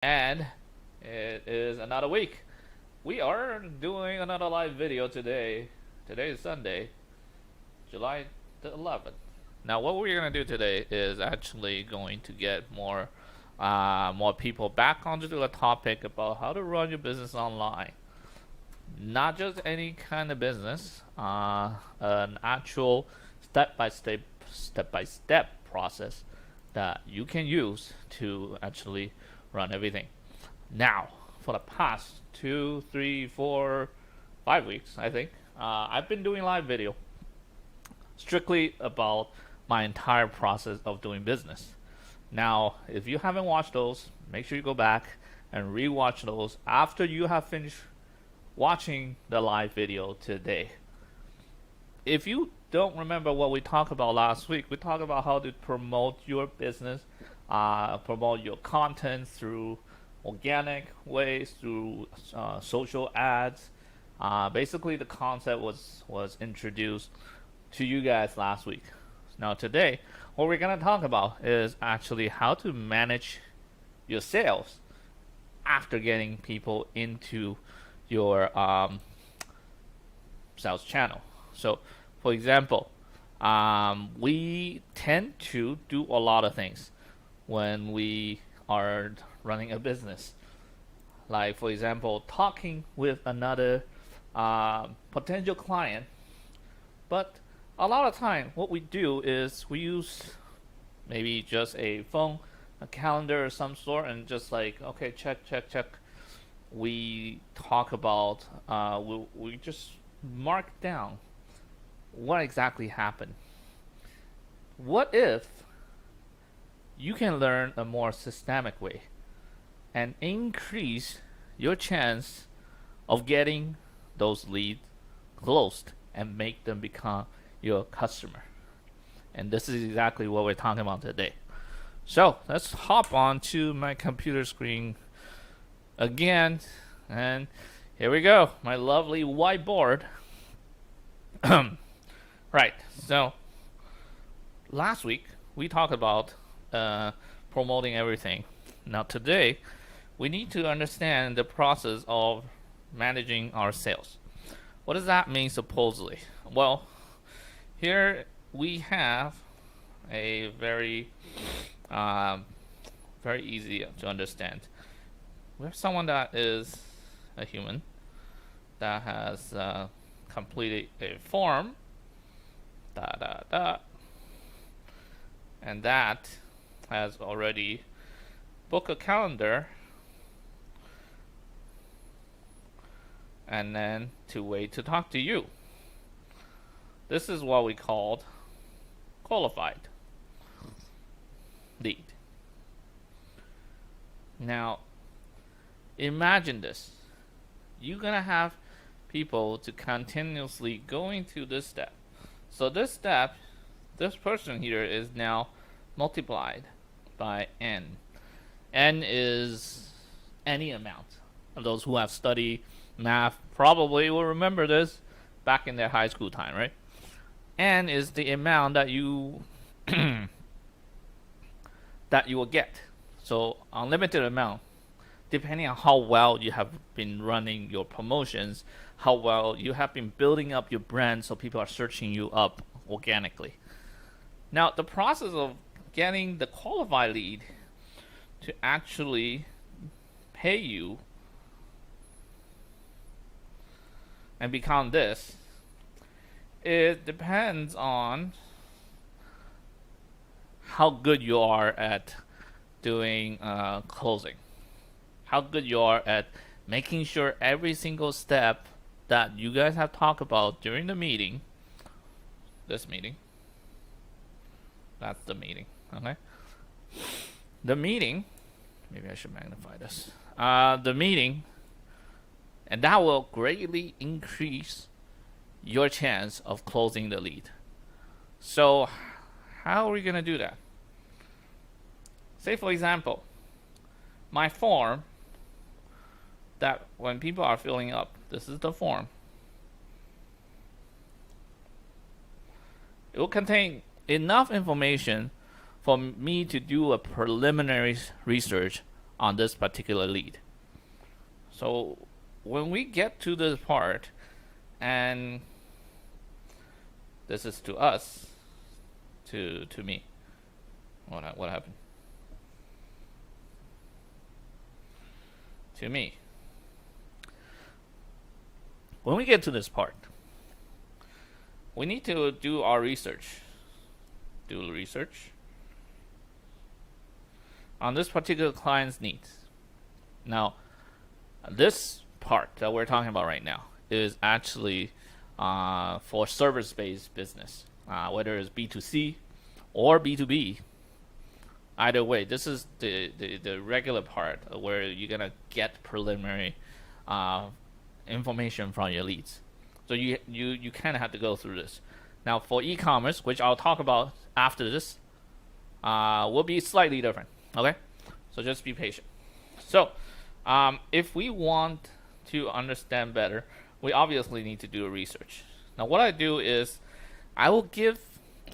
And it is another week. We are doing another live video today. Today is Sunday, July the 11th. Now, what we're gonna do today is actually going to get more people back onto the topic about how to run your business online. Not just any kind of business, an actual step by step process that you can use to actually run everything. Now, for the past 2, 3, 4, 5 weeks, I think, I've been doing live video strictly about my entire process of doing business. Now, if you haven't watched those, make sure you go back and rewatch those after you have finished watching the live video today. If you don't remember what we talked about last week, we talked about how to promote your business, promote your content through organic ways, through social ads. Basically, the concept was introduced to you guys last week. Now today, what we're gonna talk about is actually how to manage your sales after getting people into your sales channel. So, for example, we tend to do a lot of things when we are running a business. Like, for example, talking with another potential client. But a lot of time, what we do is we use maybe just a phone, a calendar of some sort, and just like, okay, check, check, check. We talk about, we just mark down what exactly happened. What if you can learn a more systemic way and increase your chance of getting those leads closed and make them become your customer? And this is exactly what we're talking about today. So let's hop on to my computer screen again, and here we go, my lovely whiteboard. Right, so last week we talked about promoting everything. Now today we need to understand the process of managing our sales. What does that mean supposedly? Well, here we have a very easy to understand. We have someone that is a human that has completed a form, and that has already booked a calendar, and then to wait to talk to you. This is what we called qualified lead. Now, imagine this. You're gonna have people to continuously going through this step. So this step, this person here is now multiplied by n. N is any amount. Those who have studied math probably will remember this back in their high school time, right? N is the amount that you that you will get. So unlimited amount, depending on how well you have been running your promotions, how well you have been building up your brand so people are searching you up organically. Now, the process of getting the qualified lead to actually pay you and become this, it depends on how good you are at doing closing, how good you are at making sure every single step that you guys have talked about during the meeting, this meeting, that's the meeting, okay? The meeting, maybe I should magnify this. The meeting, and that will greatly increase your chance of closing the lead. So, how are we gonna do that? Say, for example, my form that when people are filling up, this is the form. It will contain enough information for me to do a preliminary research on this particular lead. So when we get to this part, and this is to us, to me. What happened? To me. When we get to this part, we need to do our research. Do research on this particular client's needs. Now, this part that we're talking about right now is actually for service-based business, whether it's B2C or B2B. Either way, this is the regular part where you're gonna get preliminary information from your leads. So you kind of have to go through this. Now for e-commerce, which I'll talk about after this, will be slightly different. Okay, so just be patient. So if we want to understand better, we obviously need to do a research. Now what I do is I will give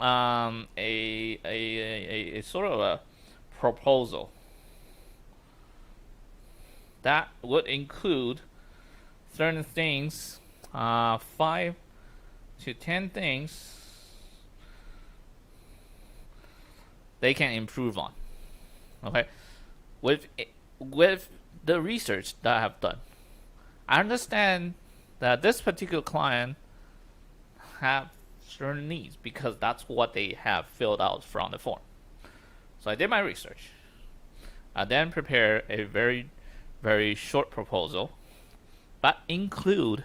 a sort of a proposal that would include certain things, 5 to 10 things they can improve on. Okay, with the research that I have done, I understand that this particular client have certain needs because that's what they have filled out from the form. So I did my research. I then prepared a very, very short proposal, but include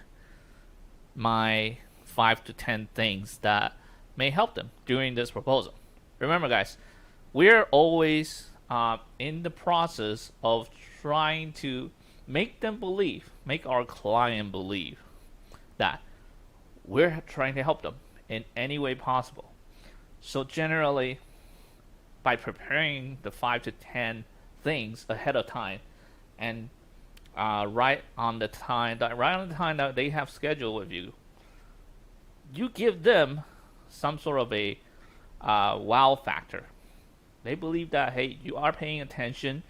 my 5 to 10 things that may help them during this proposal. Remember, guys, we're always in the process of trying to make our client believe that we're trying to help them in any way possible. So generally, by preparing the 5 to 10 things ahead of time, and right on the time that they have scheduled with you, you give them some sort of a wow factor. They believe that, hey, you are paying attention.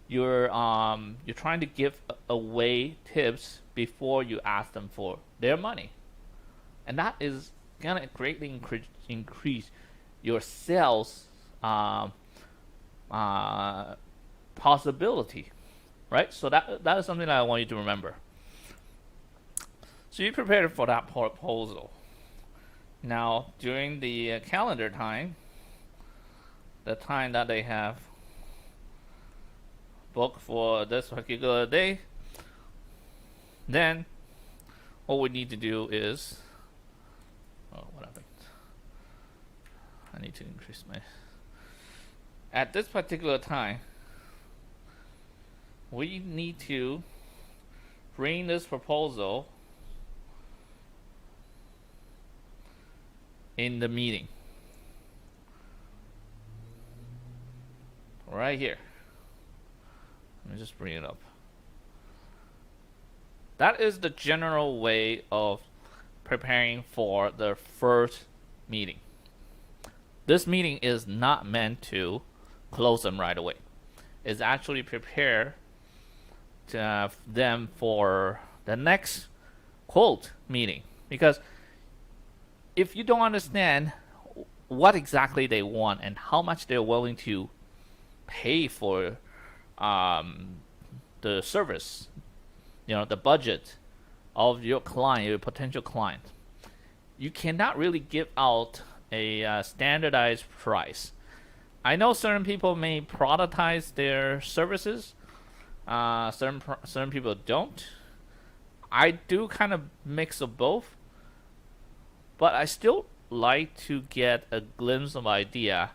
You're trying to give away tips before you ask them for their money, and that is gonna greatly increase your sales possibility, right? So that is something that I want you to remember. So you prepared for that proposal. Now during the calendar time, the time that they have booked for this particular day, then what we need to do is, what happened? I need to increase my, at this particular time, we need to bring this proposal in the meeting. Right here. Let me just bring it up. That is the general way of preparing for the first meeting. This meeting is not meant to close them right away. It's actually prepare them for the next quote meeting. Because if you don't understand what exactly they want and how much they're willing to pay for the service, the budget of your client, your potential client, you cannot really give out a standardized price. I know certain people may productize their services, certain people don't. I do kind of mix of both, but I still like to get a glimpse of idea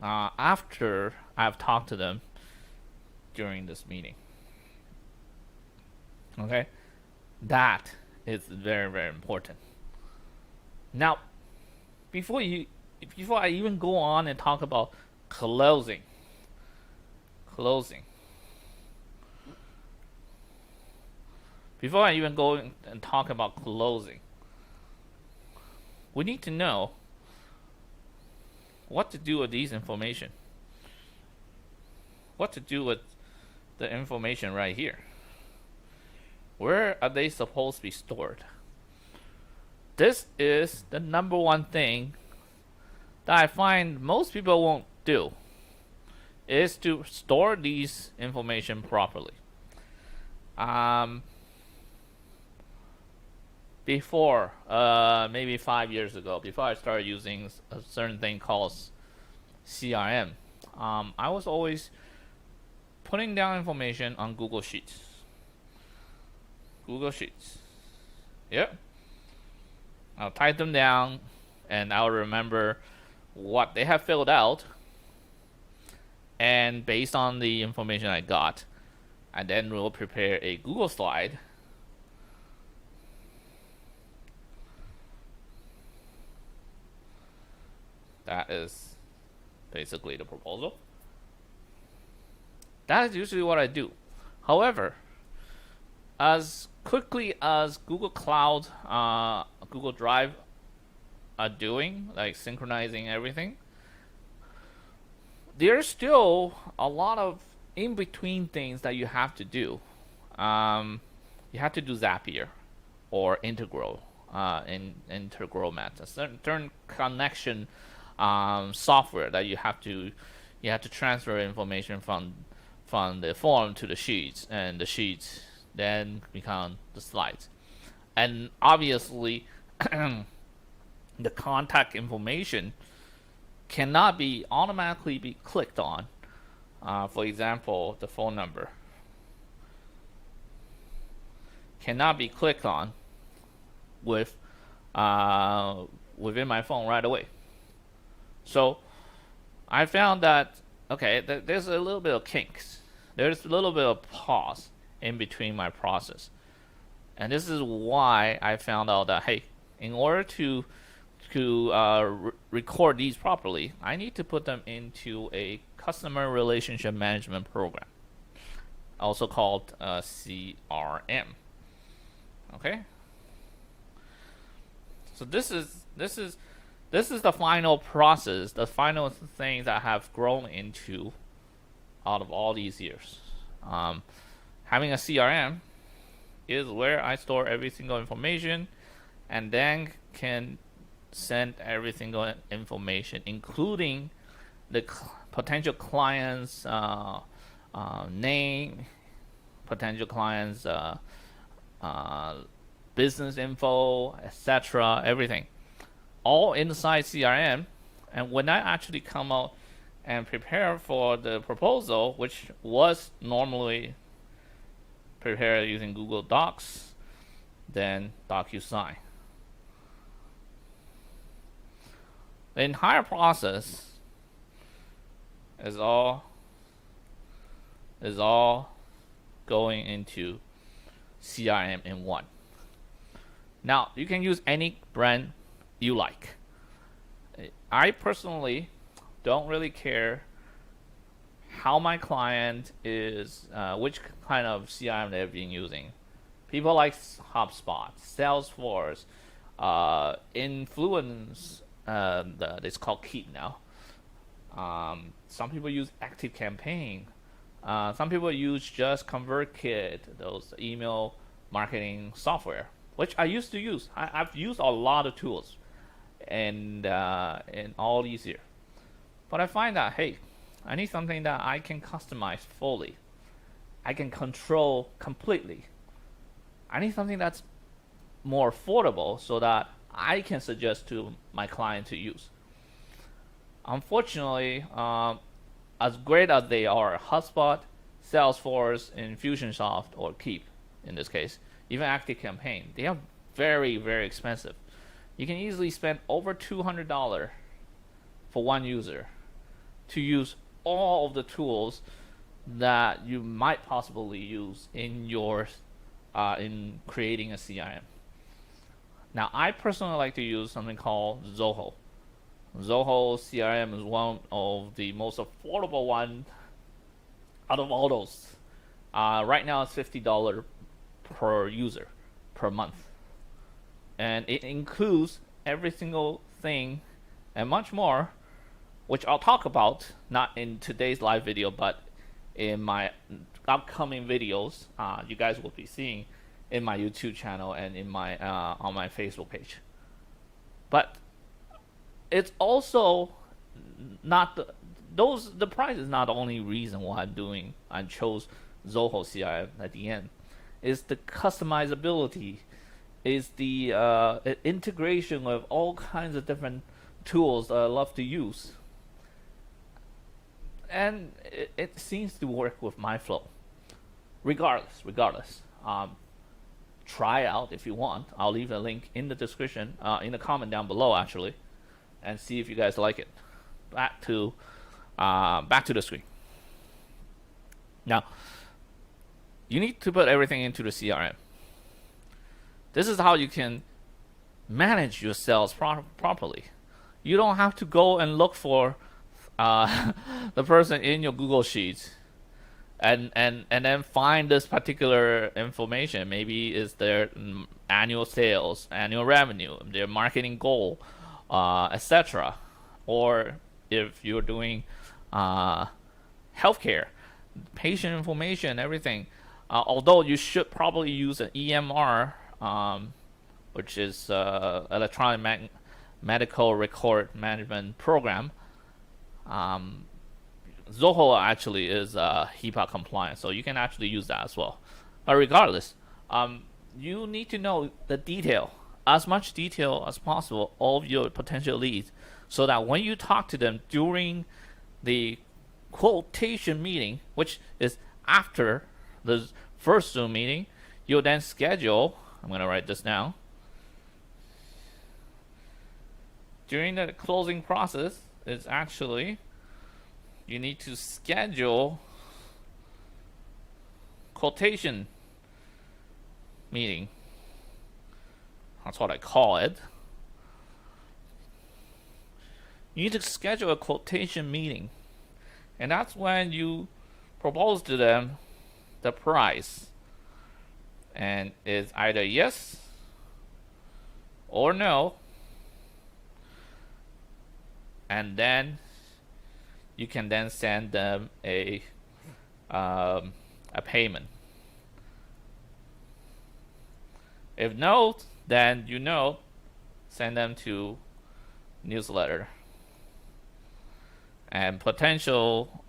after I've talked to them during this meeting. Okay, that is very, very important. Now, before I even go on and talk about closing, before I even go and talk about closing, we need to know what to do with these information. What to do with the information right here. Where are they supposed to be stored? This is the number one thing that I find most people won't do, is to store these information properly. Before, maybe 5 years ago, before I started using a certain thing called CRM, I was always putting down information on Google Sheets. Google Sheets. Yep. I'll type them down and I'll remember what they have filled out. And based on the information I got, I then will prepare a Google slide that is basically the proposal. That is usually what I do. However, as quickly as Google Cloud, Google Drive are doing, like synchronizing everything, there's still a lot of in-between things that you have to do. You have to do Zapier or Integral, Integral Mat, a certain connection software that you have to transfer information from the form to the sheets, and the sheets then become the slides. And obviously, the contact information cannot be automatically be clicked on. For example, the phone number cannot be clicked on with within my phone right away. So I found that, okay, there's a little bit of kinks. There's a little bit of pause in between my process. And this is why I found out that, hey, in order to record these properly, I need to put them into a customer relationship management program, also called CRM. Okay. So this is the final process, the final thing that I have grown into out of all these years. Having a CRM is where I store every single information, and then can send every single information, including the potential client's name, potential client's business info, etc., everything, all inside CRM. And when I actually come out and prepare for the proposal, which was normally prepared using Google Docs, then DocuSign. The entire process is all going into CRM in one. Now, you can use any brand you like. I personally don't really care how my client is, which kind of CRM they've been using. People like HubSpot, Salesforce, Influence, it's called Keep now. Some people use ActiveCampaign. Some people use just ConvertKit, those email marketing software, which I used to use. I've used a lot of tools in all these years. But I find that, hey, I need something that I can customize fully. I can control completely. I need something that's more affordable so that I can suggest to my client to use. Unfortunately, as great as they are, HubSpot, Salesforce, Infusionsoft, or Keep in this case, even ActiveCampaign, they are very, very expensive. You can easily spend over $200 for one user to use all of the tools that you might possibly use in your in creating a CRM. Now, I personally like to use something called Zoho. Zoho CRM is one of the most affordable one out of all those. Right now, it's $50 per user per month, and it includes every single thing and much more, which I'll talk about not in today's live video, but in my upcoming videos you guys will be seeing in my YouTube channel and in my on my Facebook page. But it's also not the price is not the only reason why I chose Zoho CRM at the end. It's the customizability, is the integration of all kinds of different tools that I love to use, and it seems to work with my flow. Regardless, try out if you want. I'll leave a link in the description, in the comment down below actually, and see if you guys like it. Back to the screen. Now, you need to put everything into the CRM. This is how you can manage your sales properly. You don't have to go and look for the person in your Google Sheets and then find this particular information. Maybe it's their annual sales, annual revenue, their marketing goal, etc. Or if you're doing healthcare, patient information, everything. Although you should probably use an EMR, which is electronic medical record management program. Zoho actually is HIPAA compliant, so you can actually use that as well. But regardless, you need to know the detail, as much detail as possible, of your potential leads, so that when you talk to them during the quotation meeting, which is after the first Zoom meeting, you'll then schedule, I'm going to write this down, during the closing process, it's actually, you need to schedule quotation meeting. That's what I call it. You need to schedule a quotation meeting. And that's when you propose to them the price. And it's either yes or no. And then you can then send them a payment. If no, then send them to newsletter. And potential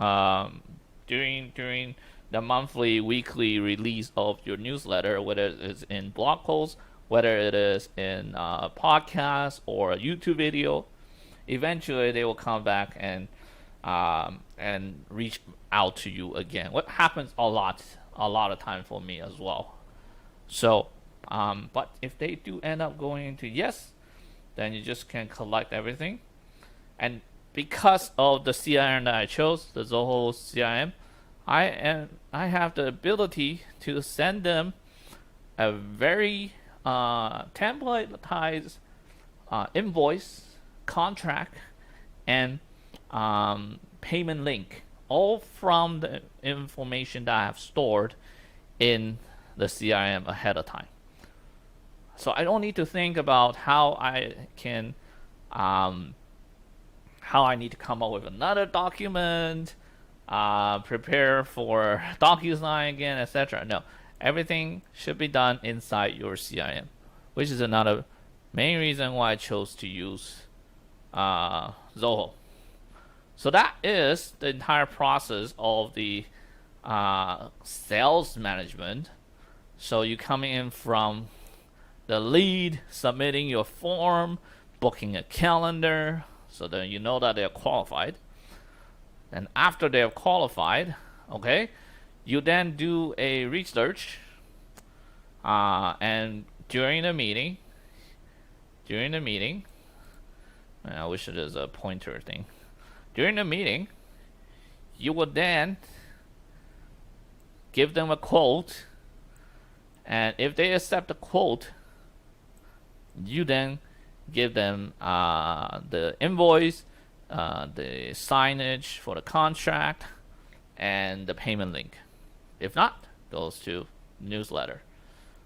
during the monthly, weekly release of your newsletter, whether it is in blog posts, whether it is in podcast or a YouTube video, eventually they will come back and reach out to you again. What happens a lot of time for me as well. So, but if they do end up going into yes, then you just can collect everything. And because of the CRM that I chose, the Zoho CRM, I have the ability to send them a very templatized invoice, contract, and payment link, all from the information that I have stored in the CRM ahead of time. So I don't need to think about how I can how I need to come up with another document, prepare for DocuSign again, etc. No, everything should be done inside your CRM, which is another main reason why I chose to use Zoho. So that is the entire process of the sales management. So you coming in from the lead, submitting your form, booking a calendar, so then you know that they're qualified. And after they're qualified, okay, you then do a research, and during the meeting, I wish it is a pointer thing. During the meeting, you would then give them a quote, and if they accept the quote, you then give them the invoice, the signage for the contract, and the payment link. If not, goes to newsletter.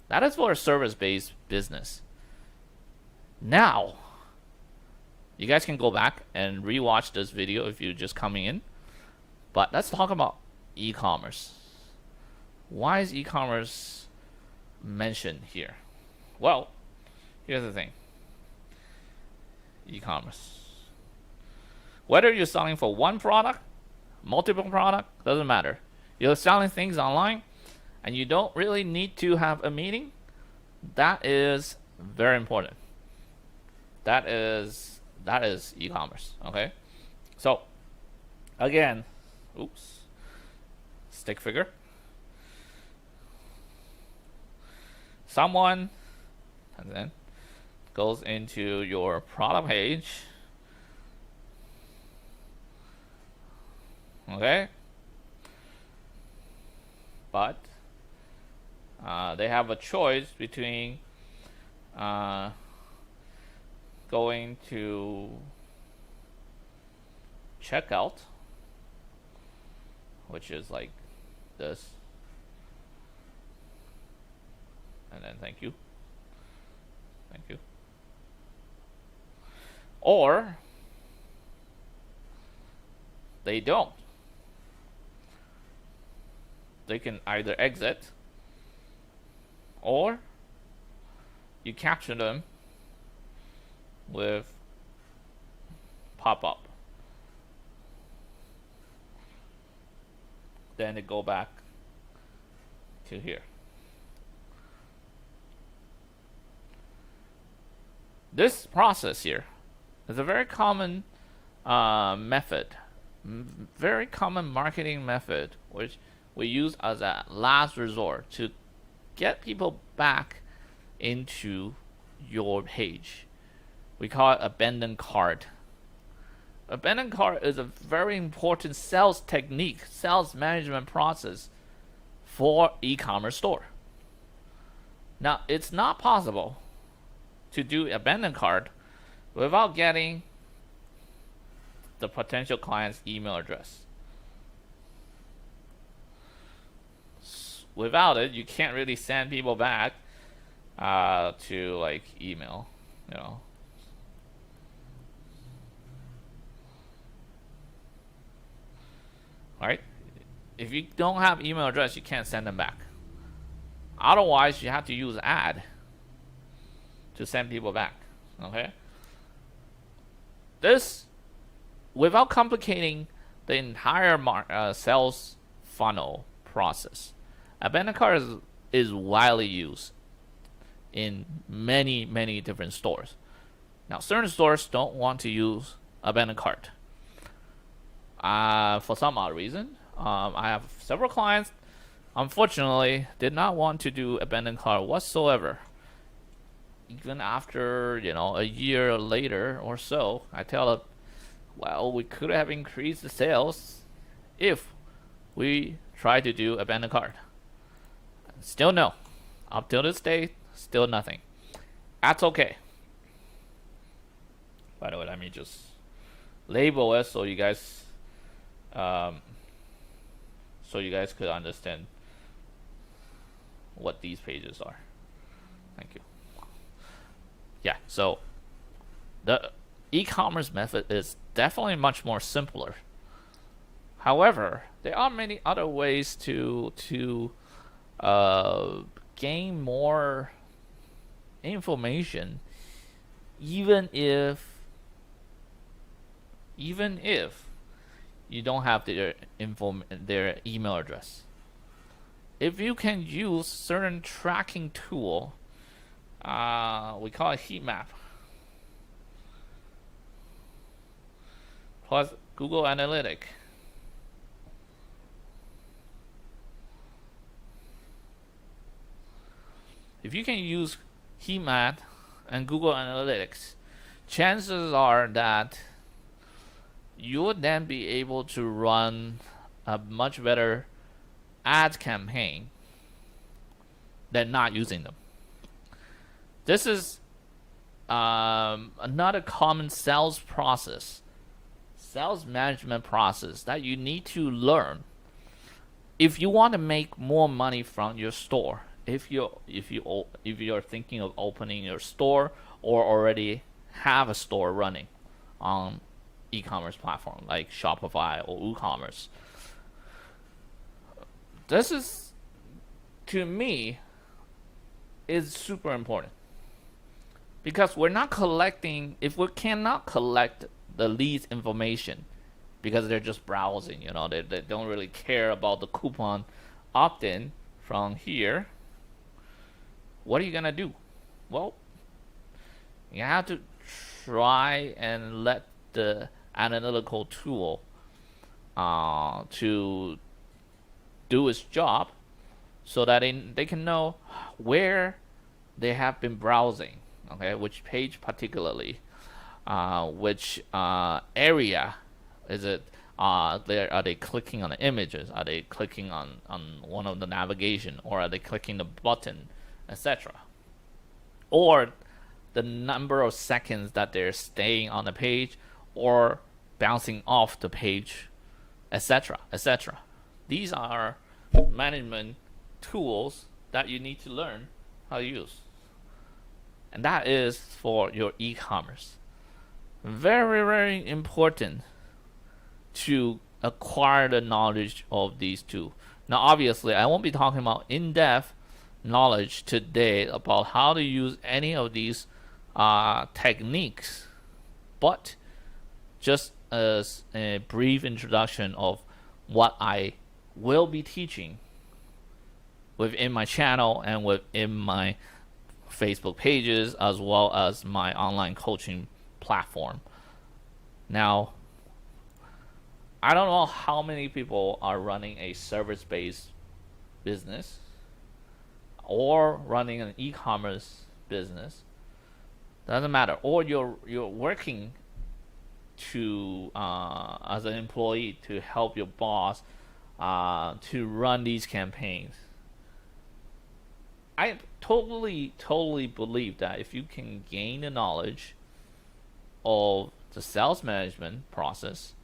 That is for a service-based business. Now, you guys can go back and rewatch this video if you're just coming in. But let's talk about e-commerce. Why is e-commerce mentioned here? Well, here's the thing. E-commerce. Whether you're selling for one product, multiple product, doesn't matter. You're selling things online and you don't really need to have a meeting. That is very important. That is e-commerce. Okay. So again, oops, stick figure. Someone and then goes into your product page. Okay. But they have a choice between going to checkout, which is like this, and then thank you, or they don't. They can either exit, or you capture them with pop-up. Then they go back to here. This process here is a very common method, very common marketing method, which we use as a last resort to get people back into your page. We call it abandoned cart. Abandoned cart is a very important sales technique, sales management process for e-commerce store. Now, it's not possible to do abandoned cart without getting the potential client's email address. Without it, you can't really send people back to like email, you know. Right? If you don't have email address, you can't send them back. Otherwise, you have to use ad to send people back. Okay? This, without complicating the entire sales funnel process, abandoned cart is widely used in many different stores. Now, certain stores don't want to use abandoned cart for some odd reason. I have several clients, unfortunately, did not want to do abandoned cart whatsoever. Even after, a year later or so, I tell them, well, we could have increased the sales if we try to do abandoned cart. Still no. Up till this day, still nothing. That's okay. By the way, let me just label it so you guys could understand what these pages are. Thank you. Yeah, so the e-commerce method is definitely much more simpler. However, there are many other ways to gain more information, even if you don't have their email address. If you can use certain tracking tool, we call it heat map, plus Google Analytics. If you can use heat map and Google Analytics, chances are that you would then be able to run a much better ad campaign than not using them. This is another common sales management process that you need to learn if you want to make more money from your store. If you're thinking of opening your store or already have a store running on e-commerce platform like Shopify or WooCommerce, this is to me, is super important because we're not collecting. If we cannot collect the leads information because they're just browsing, they don't really care about the coupon opt-in from here. What are you gonna do? Well, you have to try and let the analytical tool to do its job so that they can know where they have been browsing, okay, which page particularly, which area is it, are they clicking on the images, are they clicking on one of the navigation, or are they clicking the button, etc., or the number of seconds that they're staying on the page or bouncing off the page, etc., etc. These are management tools that you need to learn how to use. And that is for your e-commerce. Very, very important to acquire the knowledge of these two. Now, obviously, I won't be talking about in-depth knowledge today about how to use any of these techniques, but just as a brief introduction of what I will be teaching within my channel and within my Facebook pages, as well as my online coaching platform. Now, I don't know how many people are running a service-based business or running an e-commerce business. Doesn't matter. Or you're working to as an employee to help your boss to run these campaigns. I totally believe that if you can gain the knowledge of the sales management process,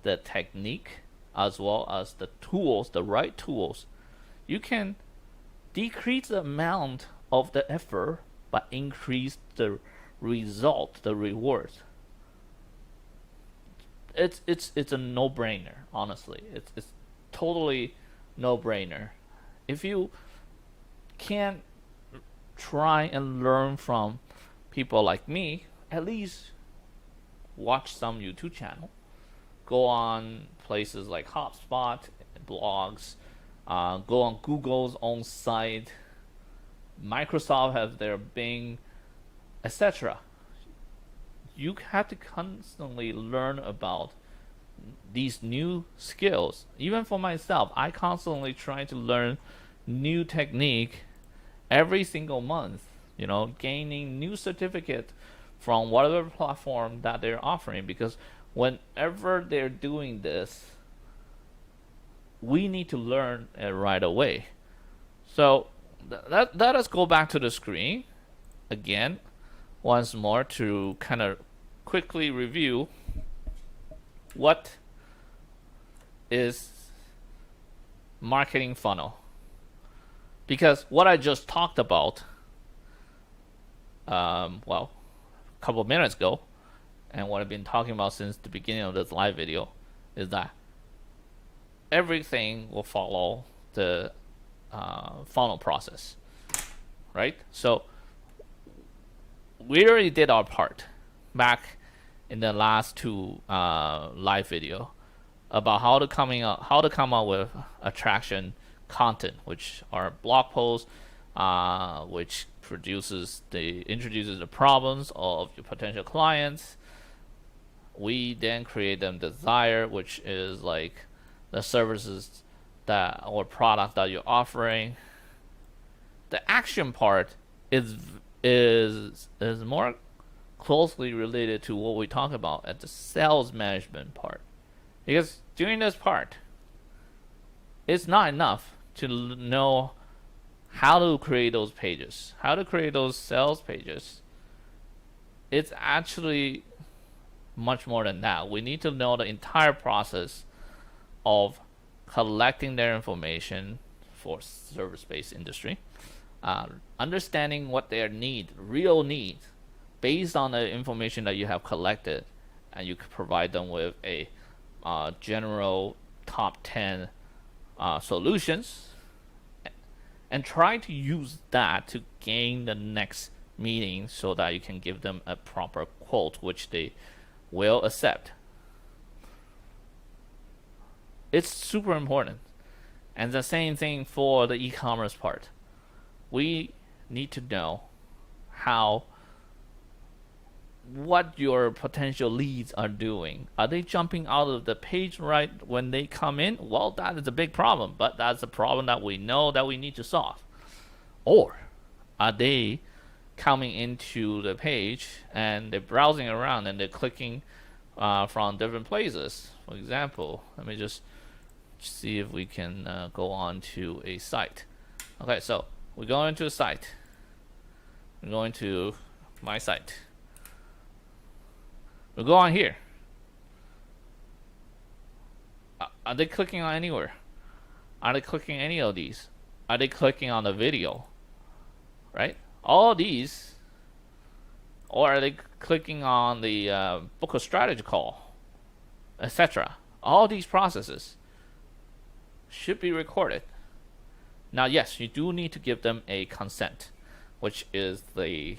the technique, as well as the tools, the right tools, you can decrease the amount of the effort but increase the result, the reward. It's a no-brainer, honestly. It's totally no-brainer. If you can try and learn from people like me, at least watch some YouTube channel, go on places like HubSpot, blogs, go on Google's own site, Microsoft has their Bing, etc. You have to constantly learn about these new skills. Even for myself, I constantly try to learn new technique every single month, gaining new certificate from whatever platform that they're offering, because whenever they're doing this, we need to learn it right away. So let us go back to the screen again once more to kind of quickly review what is marketing funnel. Because what I just talked about, a couple of minutes ago, and what I've been talking about since the beginning of this live video, is that everything will follow the funnel process, right? So we already did our part back in the last two live video about how to come up with attraction content, which are blog posts, which introduces the problems of your potential clients. We then create them desire, which is like the services that or product that you're offering. The action part is more closely related to what we talk about at the sales management part, because during this part, it's not enough to know how to create those pages, how to create those sales pages. It's actually much more than that. We need to know the entire process of collecting their information for service-based industry, understanding what their real needs, based on the information that you have collected, and you could provide them with a general top 10 solutions, and try to use that to gain the next meeting so that you can give them a proper quote which they will accept. It's super important. And the same thing for the e-commerce part. We need to know what your potential leads are doing. Are they jumping out of the page right when they come in? Well, that is a big problem, but that's a problem that we know that we need to solve. Or are they coming into the page and they're browsing around and they're clicking from different places? For example, let me just see if we can go on to a site. Okay, so we go into a site. We're going to my site. We'll go on here. Are they clicking on anywhere? Are they clicking any of these? Are they clicking on the video? Right? All these. Or are they clicking on the book a strategy call, etc.? All these processes should be recorded. Now, yes, you do need to give them a consent, which is the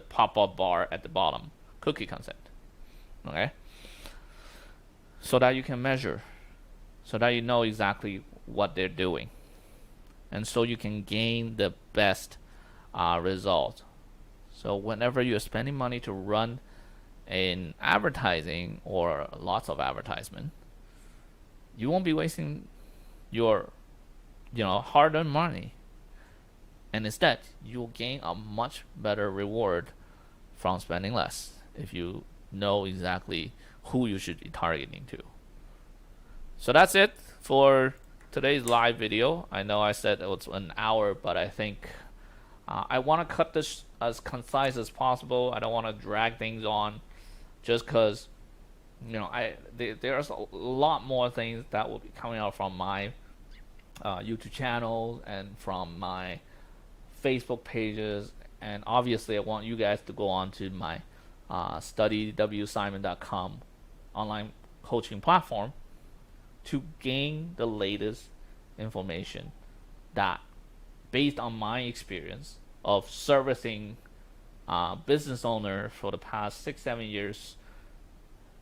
pop-up bar at the bottom, cookie consent. Okay, so that you can measure, so that you know exactly what they're doing, and so you can gain the best result. So whenever you're spending money to run in advertising or lots of advertisement, you won't be wasting your hard-earned money, and instead you'll gain a much better reward from spending less if you know exactly who you should be targeting to. So that's it for today's live video. I know I said it was an hour, but I think I want to cut this as concise as possible. I don't want to drag things on just because there's a lot more things that will be coming out from my YouTube channel and from my Facebook pages, and obviously I want you guys to go on to my studywsimon.com online coaching platform to gain the latest information that, based on my experience of servicing business owner for the past 6-7 years,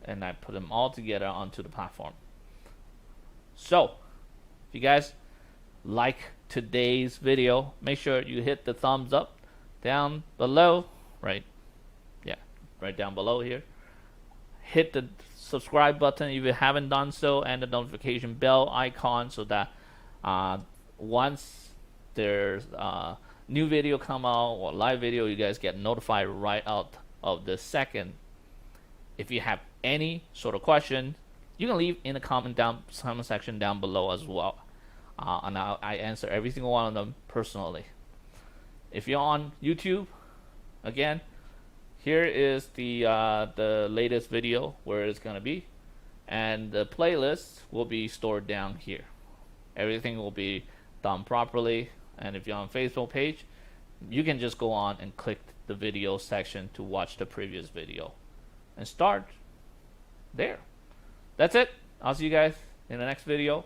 and I put them all together onto the platform. So if you guys like today's video, make sure you hit the thumbs up down below, right down below here. Hit the subscribe button if you haven't done so, and the notification bell icon, so that once there's a new video come out or live video, you guys get notified right out of the second. If you have any sort of question, you can leave in the comment section down below as well, and I answer every single one of them personally. If you're on YouTube, again, here is the latest video where it's gonna be, and the playlist will be stored down here. Everything will be done properly, and if you're on Facebook page, you can just go on and click the video section to watch the previous video and start there. That's it. I'll see you guys in the next video.